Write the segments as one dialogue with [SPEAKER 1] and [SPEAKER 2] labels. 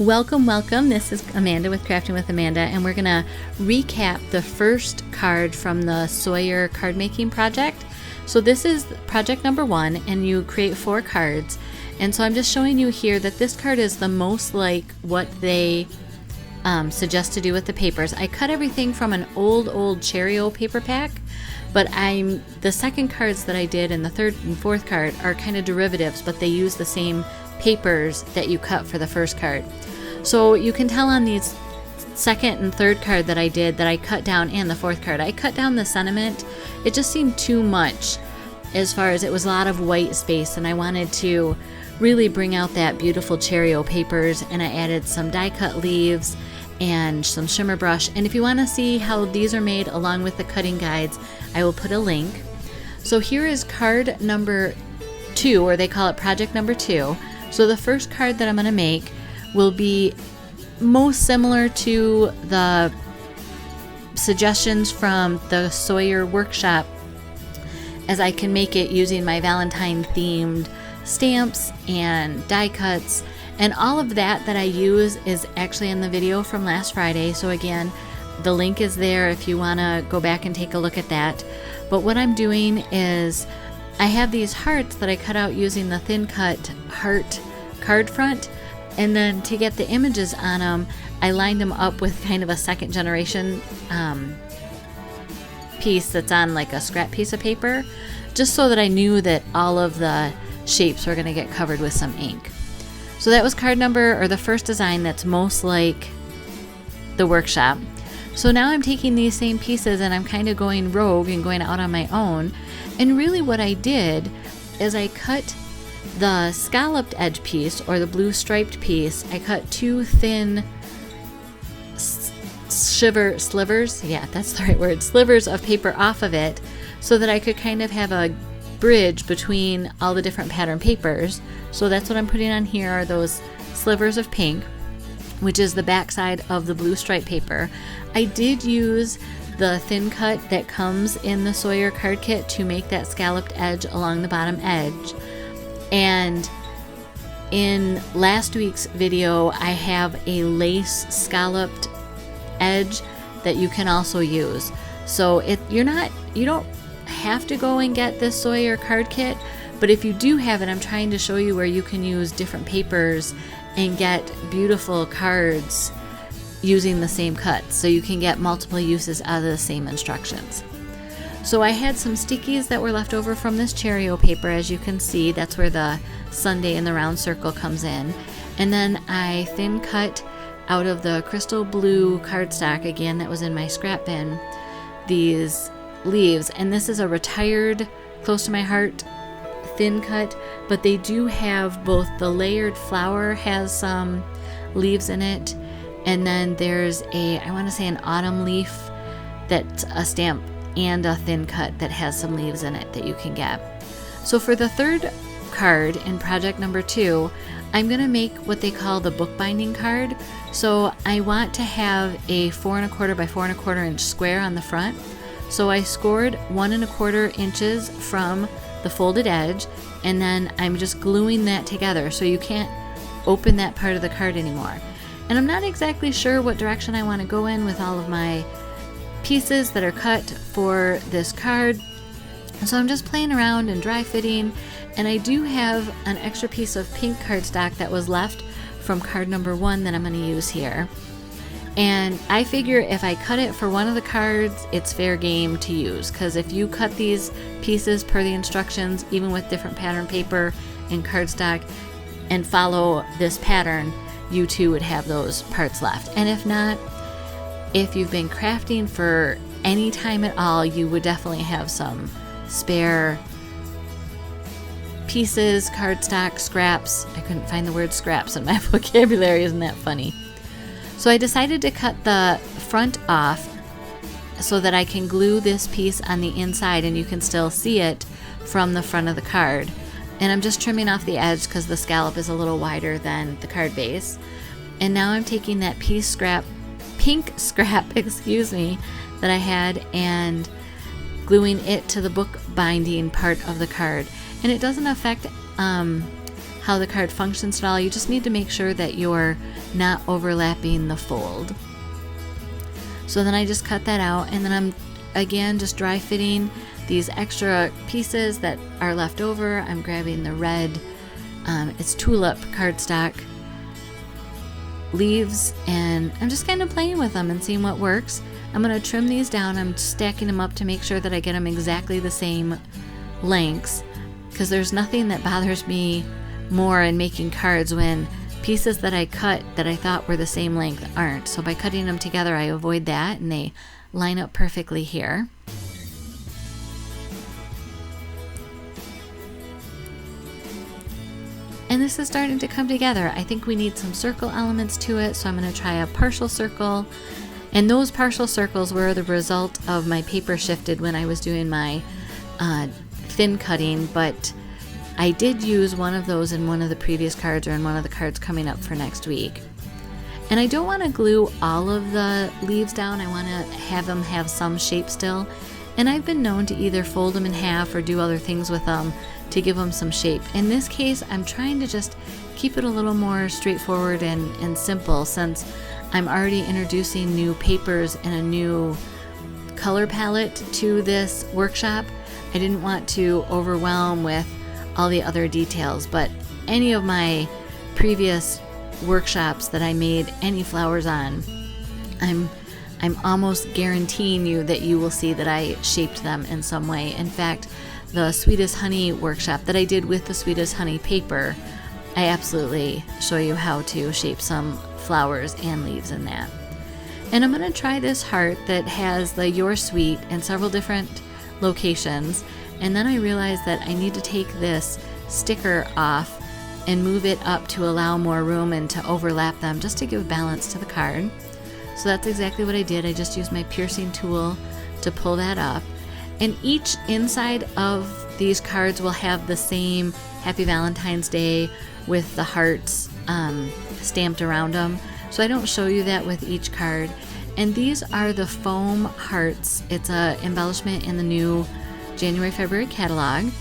[SPEAKER 1] Welcome, welcome. This is Amanda with Crafting with Amanda, and we're going to recap the first card from the Sawyer card making project. So this is project number 1, and you create 4 cards. And so I'm just showing you here that this card is the most like what they suggest to do with the papers. I cut everything from an old Cheerio paper pack, but the second cards that I did and the third and fourth card are kind of derivatives, but they use the same papers that you cut for the first card. So you can tell on these second and third card that I did that I cut down, and the fourth card, I cut down the sentiment. It just seemed too much as far as it was a lot of white space, and I wanted to really bring out that beautiful Cheerio papers, and I added some die cut leaves and some shimmer brush. And if you want to see how these are made along with the cutting guides, I will put a link. So here is card number 2, or they call it project number 2. So the first card that I'm going to make will be most similar to the suggestions from the Sawyer workshop, as I can make it using my Valentine themed stamps and die cuts, and all of that I use is actually in the video from last Friday. So again, the link is there if you want to go back and take a look at that. But what I'm doing is I have these hearts that I cut out using the thin cut heart card front, and then to get the images on them, I lined them up with kind of a second generation piece that's on like a scrap piece of paper, just so that I knew that all of the shapes were going to get covered with some ink. So that was card number, or the first design that's most like the workshop. So now I'm taking these same pieces and I'm kind of going rogue and going out on my own. And really what I did is I cut the scalloped edge piece, or the blue striped piece. I cut 2 thin slivers, yeah, that's the right word, slivers of paper off of it, so that I could kind of have a bridge between all the different pattern papers. So that's what I'm putting on here, are those slivers of pink, which is the back side of the blue stripe paper. I did use the thin cut that comes in the Sawyer card kit to make that scalloped edge along the bottom edge. And in last week's video, I have a lace scalloped edge that you can also use. So you don't have to go and get this Sawyer card kit, but if you do have it, I'm trying to show you where you can use different papers and get beautiful cards using the same cut, so you can get multiple uses out of the same instructions. So I had some stickies that were left over from this Cheerio paper. As you can see, that's where the sundae in the round circle comes in. And then I thin cut out of the crystal blue cardstock, again, that was in my scrap bin, these leaves. And this is a retired, close to my heart thin cut, but they do have both the layered flower has some leaves in it, and then there's I want to say an autumn leaf that's a stamp, and a thin cut that has some leaves in it that you can get. So for the third card in project number 2, I'm going to make what they call the bookbinding card. So I want to have a 4 1/4 by 4 1/4 inch square on the front. So I scored 1 1/4 inches from the folded edge, and then I'm just gluing that together so you can't open that part of the card anymore. And I'm not exactly sure what direction I want to go in with all of my pieces that are cut for this card, so I'm just playing around and dry fitting. And I do have an extra piece of pink cardstock that was left from card number 1 that I'm going to use here, and I figure if I cut it for one of the cards, it's fair game to use, because if you cut these pieces per the instructions, even with different pattern paper and cardstock, and follow this pattern, you too would have those parts left. And if not, if you've been crafting for any time at all, you would definitely have some spare pieces, cardstock, scraps. I couldn't find the word scraps in my vocabulary, isn't that funny? So I decided to cut the front off so that I can glue this piece on the inside and you can still see it from the front of the card. And I'm just trimming off the edge because the scallop is a little wider than the card base. And now I'm taking that pink scrap, excuse me, that I had, and gluing it to the book binding part of the card. And it doesn't affect how the card functions at all. You just need to make sure that you're not overlapping the fold. So then I just cut that out, and then I'm again just dry fitting these extra pieces that are left over. I'm grabbing the red, it's tulip cardstock leaves, and I'm just kind of playing with them and seeing what works. I'm going to trim these down. I'm stacking them up to make sure that I get them exactly the same lengths, because there's nothing that bothers me more in making cards when pieces that I cut that I thought were the same length aren't. So by cutting them together, I avoid that, and they line up perfectly here. And this is starting to come together. I think we need some circle elements to it, so I'm going to try a partial circle. And those partial circles were the result of my paper shifted when I was doing my thin cutting, but I did use one of those in one of the previous cards, or in one of the cards coming up for next week. And I don't want to glue all of the leaves down. I want to have them have some shape still. And I've been known to either fold them in half or do other things with them to give them some shape. In this case, I'm trying to just keep it a little more straightforward and simple, since I'm already introducing new papers and a new color palette to this workshop. I didn't want to overwhelm with all the other details, but any of my previous workshops that I made any flowers on, I'm almost guaranteeing you that you will see that I shaped them in some way. In fact, the Sweetest Honey workshop that I did with the Sweetest Honey paper, I absolutely show you how to shape some flowers and leaves in that. And I'm going to try this heart that has the Your Sweet in several different locations, and then I realized that I need to take this sticker off and move it up to allow more room and to overlap them, just to give balance to the card. So that's exactly what I did. I just used my piercing tool to pull that up. And each inside of these cards will have the same Happy Valentine's Day with the hearts stamped around them. So I don't show you that with each card. And these are the foam hearts. It's an embellishment in the new January-February catalog.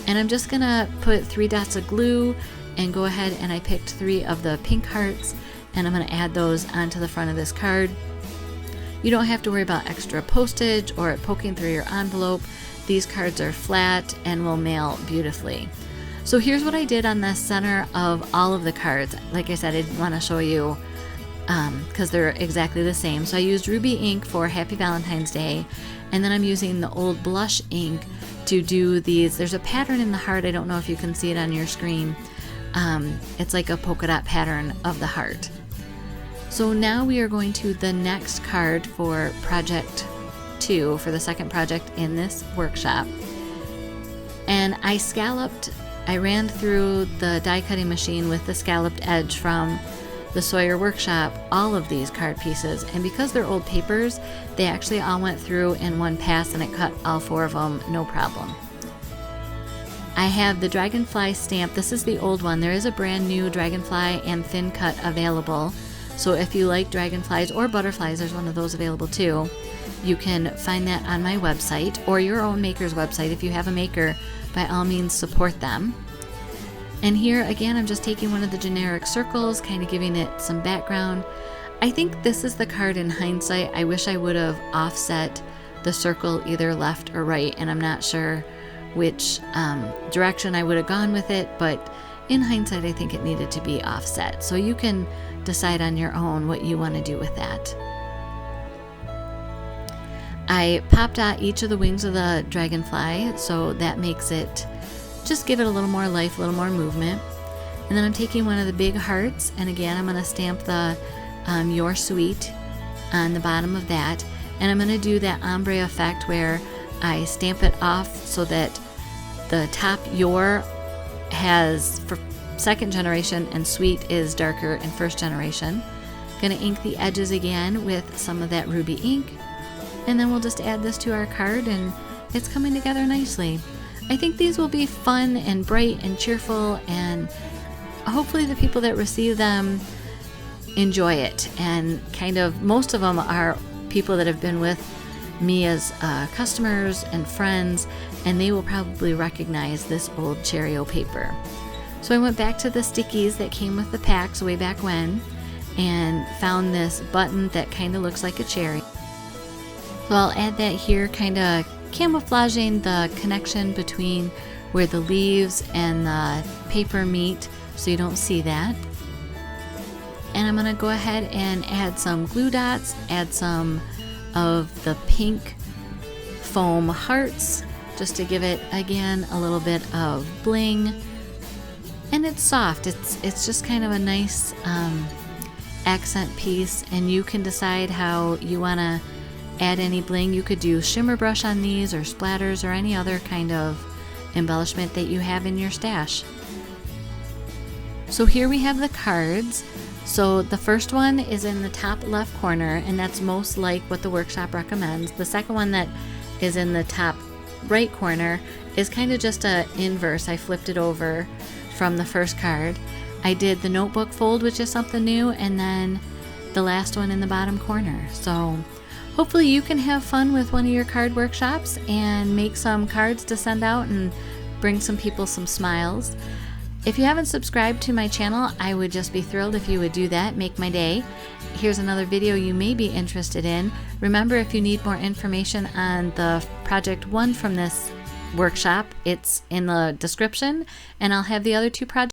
[SPEAKER 1] And I'm just gonna put 3 dots of glue and go ahead, and I picked 3 of the pink hearts, and I'm gonna add those onto the front of this card. You don't have to worry about extra postage or it poking through your envelope. These cards are flat and will mail beautifully. So here's what I did on the center of all of the cards. Like I said, I didn't want to show you because they're exactly the same. So I used ruby ink for Happy Valentine's Day, and then I'm using the old blush ink to do these. There's a pattern in the heart. I don't know if you can see it on your screen. It's like a polka dot pattern of the heart. So now we are going to the next card for project 2, for the second project in this workshop. And I ran through the die cutting machine with the scalloped edge from the Sawyer workshop, all of these card pieces. And because they're old papers, they actually all went through in one pass, and it cut all 4 of them, no problem. I have the Dragonfly Stamp. This is the old one. There is a brand new Dragonfly and thin cut available. So if you like dragonflies or butterflies, there's one of those available too. You can find that on my website or your own maker's website. If you have a maker, by all means support them. And here again, I'm just taking one of the generic circles, kind of giving it some background. I think this is the card in hindsight. I wish I would have offset the circle either left or right, and I'm not sure which direction I would have gone with it, but in hindsight, I think it needed to be offset. So you can decide on your own what you want to do with that. I popped out each of the wings of the dragonfly, so that makes it, just give it a little more life, a little more movement. And then I'm taking one of the big hearts, and again, I'm going to stamp the Your Sweet on the bottom of that. And I'm going to do that ombre effect where I stamp it off so that the top Your has for second generation and Sweet is darker in first generation. Going to ink the edges again with some of that ruby ink, and then we'll just add this to our card, and it's coming together nicely. I think these will be fun and bright and cheerful, and hopefully the people that receive them enjoy it. And kind of most of them are people that have been with me as customers and friends, and they will probably recognize this old Cheerio paper. So I went back to the stickies that came with the packs way back when and found this button that kind of looks like a cherry. So I'll add that here, kind of camouflaging the connection between where the leaves and the paper meet so you don't see that. And I'm going to go ahead and add some glue dots, add some of the pink foam hearts just to give it again a little bit of bling. And it's soft, it's just kind of a nice accent piece, and you can decide how you want to add any bling. You could do shimmer brush on these or splatters or any other kind of embellishment that you have in your stash. So here we have the cards. So the first one is in the top left corner, and that's most like what the workshop recommends. The second one that is in the top right corner is kind of just a inverse. I flipped it over from the first card. I did the notebook fold, which is something new, and then the last one in the bottom corner. So hopefully you can have fun with one of your card workshops and make some cards to send out and bring some people some smiles. If you haven't subscribed to my channel, I would just be thrilled if you would do that. Make my day. Here's another video you may be interested in. Remember, if you need more information on the project 1 from this workshop, it's in the description, and I'll have the other 2 projects